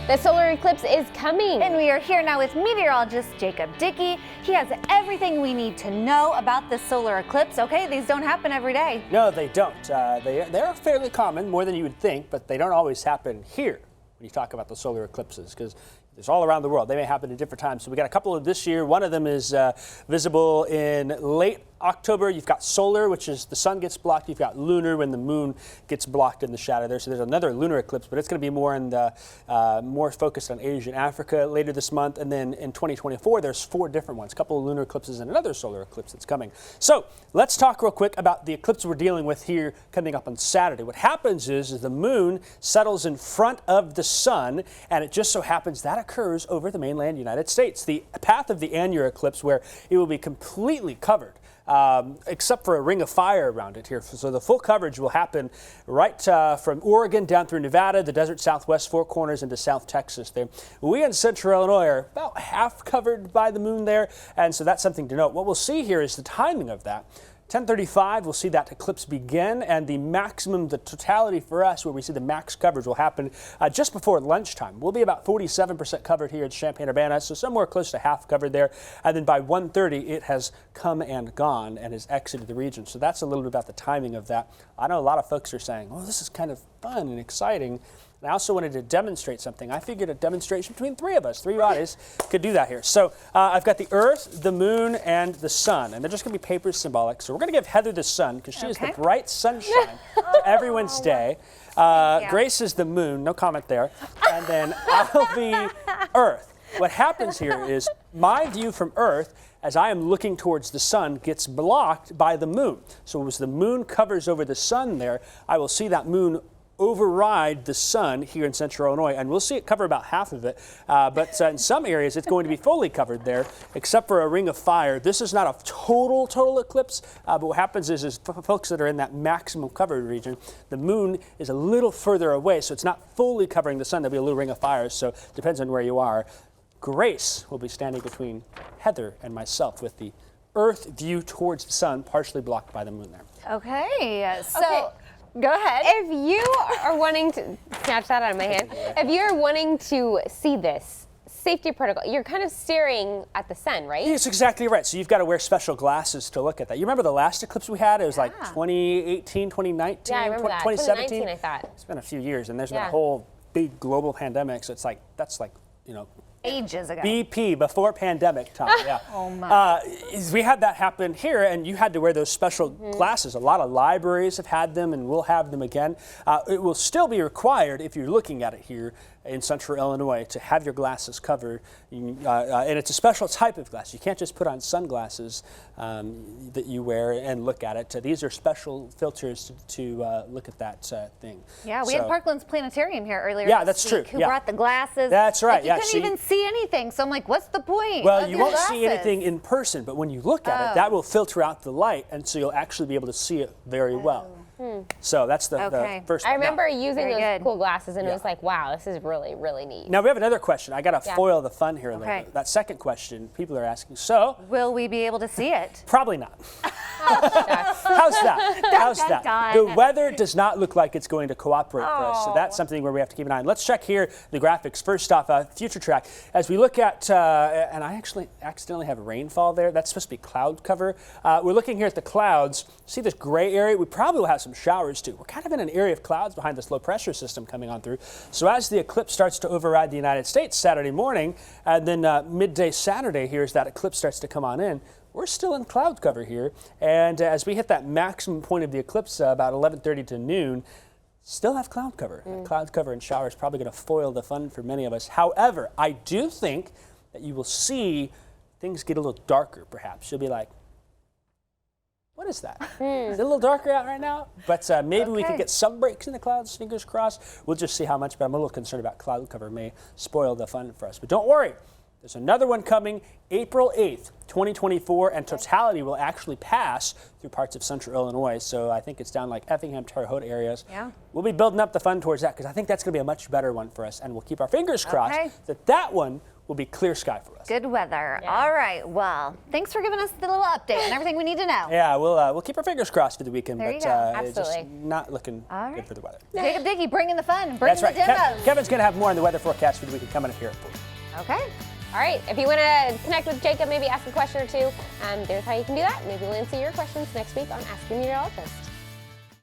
The solar eclipse is coming. And we are here now with meteorologist Jacob Dickey. He has everything we need to know about the solar eclipse. Okay, these don't happen every day. No, they don't. They are fairly common, more than you would think, but they don't always happen here when you talk about the solar eclipses, because it's all around the world. They may happen at different times. So we got a couple of this year. One of them is visible in late October. You've got solar, which is the sun gets blocked. You've got lunar, when the moon gets blocked in the shadow there. So there's another lunar eclipse, but it's going to be more in the more focused on Asia and Africa later this month. And then in 2024, there's 4 different ones, a couple of lunar eclipses and another solar eclipse that's coming. So let's talk real quick about the eclipse we're dealing with here coming up on Saturday. What happens is the moon settles in front of the sun, and it just so happens that occurs over the mainland United States. The path of the annular eclipse, where it will be completely covered, except for a ring of fire around it here. So the full coverage will happen right from Oregon down through Nevada, the desert southwest 4 corners into South Texas there. We in central Illinois are about half covered by the moon there, and so that's something to note. What we'll see here is the timing of that. 10:35, we'll see that eclipse begin, and the maximum, the totality for us, where we see the max coverage, will happen just before lunchtime. We'll be about 47% covered here at Champaign-Urbana, so somewhere close to half covered there. And then by 1:30, it has come and gone and has exited the region. So that's a little bit about the timing of that. I know a lot of folks are saying, oh, this is kind of fun and exciting. I also wanted to demonstrate something. I figured a demonstration between 3 of us, 3 bodies, could do that here. So I've got the Earth, the Moon, and the Sun, and they're just going to be paper symbolic. So we're going to give Heather the Sun, because she is the bright sunshine to everyone's day. Grace is the Moon, no comment there. And then I'll be Earth. What happens here is my view from Earth, as I am looking towards the sun, gets blocked by the moon. So as the moon covers over the sun there, I will see that moon override the sun here in central Illinois, and we'll see it cover about half of it, but in some areas it's going to be fully covered there, except for a ring of fire. This is not a total eclipse, but what happens is folks that are in that maximum covered region, the moon is a little further away, so it's not fully covering the sun. There'll be a little ring of fire, so it depends on where you are. Grace will be standing between Heather and myself with the Earth view towards the sun, partially blocked by the moon there. Okay, so go ahead. If you are wanting to snatch that out of my hand, if you're wanting to see this safety protocol, you're kind of staring at the sun, right? Yes, exactly right. So you've got to wear special glasses to look at that. You remember the last eclipse we had? It was like 2018, 2019, Yeah, I remember that. 2017. 2019, I thought. It's been a few years, and there's been a whole big global pandemic. So it's like, that's like, you know, ages ago. BP, before pandemic time, yeah. Oh my. We had that happen here, and you had to wear those special glasses. A lot of libraries have had them, and we'll have them again. It will still be required, if you're looking at it here in central Illinois, to have your glasses covered. And it's a special type of glass. You can't just put on sunglasses that you wear and look at it. These are special filters to look at that thing. Yeah, we had Parkland's Planetarium here earlier. Yeah, that's true. Who brought the glasses? That's right. Like, you couldn't even see anything. So I'm like, what's the point? Well, you won't see anything in person, but when you look at it, that will filter out the light, and so you'll actually be able to see it very well. So that's the first. I remember using those good. cool glasses, and it was like, wow, this is really, really neat. Now we have another question. I got to foil the fun here a little bit. That second question, people are asking, so will we be able to see it? Probably not. How's that? How's that? The weather does not look like it's going to cooperate for us, so that's something where we have to keep an eye on. Let's check here the graphics. First off, future track. As we look at, and I actually accidentally have rainfall there. That's supposed to be cloud cover. We're looking here at the clouds. See this gray area? We probably will have some showers too. We're kind of in an area of clouds behind this low pressure system coming on through. So as the eclipse starts to override the United States Saturday morning, and then midday Saturday here as that eclipse starts to come on in, we're still in cloud cover here. And as we hit that maximum point of the eclipse about 11:30 to noon, still have cloud cover. Cloud cover and showers probably going to foil the fun for many of us. However, I do think that you will see things get a little darker perhaps. You'll be like, what is that? Is it a little darker out right now? But maybe we could get some breaks in the clouds, fingers crossed. We'll just see how much, but I'm a little concerned about cloud cover may spoil the fun for us. But don't worry, There's another one coming April 8th, 2024, and totality will actually pass through parts of central Illinois. So I think it's down like Effingham, Terre Haute areas. Yeah. We'll be building up the fund towards that because I think that's going to be a much better one for us. And we'll keep our fingers crossed that one will be clear sky for us. Good weather. Yeah. All right. Well, thanks for giving us the little update and everything we need to know. Yeah, we'll keep our fingers crossed for the weekend, There but you go. it's just Absolutely. not looking All good right. for the weather. Jacob Dickey, bringing the fun, That's bringing right. the demos. Kevin's going to have more on the weather forecast for the weekend coming up here at 4. Okay. All right, if you want to connect with Jacob, maybe ask a question or two, there's how you can do that. Maybe we'll answer your questions next week on Ask the Meteorologist.